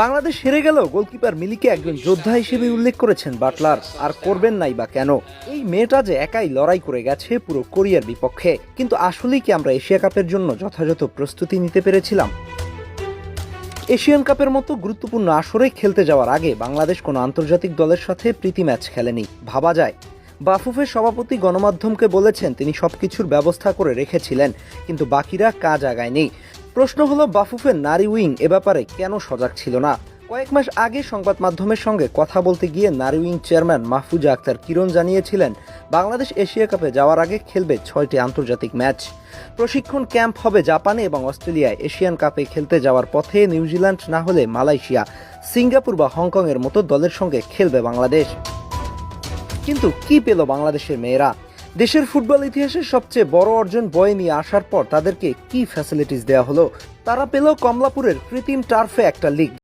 বাংলাদেশ হেরে গেল, গোলকিপার মিলিকে একজন যোদ্ধা হিসেবে উল্লেখ করেছেন বাটলার। আর করবেন নাই বা কেন? এই মেয়েটা যে একাই লড়াই করে গেছে পুরো কোরিয়ার বিপক্ষে। কিন্তু আসলেই কি আমরা এশিয়া কাপের জন্য যথাযথ প্রস্তুতি নিতে পেরেছিলাম? এশিয়ান কাপের মতো গুরুত্বপূর্ণ আসরে খেলতে যাওয়ার আগে বাংলাদেশ কোনো আন্তর্জাতিক দলের সাথে প্রীতি ম্যাচ খেলেনি। ভাবা যায়, বাফুফের সভাপতি গণমাধ্যমকে বলেছেন তিনি সবকিছুর ব্যবস্থা করে রেখেছিলেন, কিন্তু বাকিরা কাজ আগায়নি। প্রশ্ন হলো, বাফুফের নারী উইং এ ব্যাপারে কেন সজাগ ছিল না? কয়েক মাস আগে সংবাদ মাধ্যমের সঙ্গে কথা বলতে গিয়ে নারী উইং চেয়ারম্যান মাহফুজা আক্তার কিরণ জানিয়েছিলেন বাংলাদেশ এশিয়া কাপে যাওয়ার আগে খেলবে 6টি আন্তর্জাতিক ম্যাচ। প্রশিক্ষণ ক্যাম্প হবে জাপানে এবং অস্ট্রেলিয়ায়। এশিয়ান কাপে খেলতে যাওয়ার পথে নিউজিল্যান্ড না হলে মালয়েশিয়া, সিঙ্গাপুর বা হংকং এর মতো দলের সঙ্গে খেলবে বাংলাদেশ। কিন্তু কি পেল বাংলাদেশের মেয়েরা? দেশের ফুটবল ইতিহাসের সবচেয়ে বড় অর্জন বয়ে নিয়ে আসার পর তাদেরকে কি ফ্যাসিলিটিস দেওয়া হলো? তারা পেল কমলাপুরের কৃত্রিম টার্ফে একটা লিগ।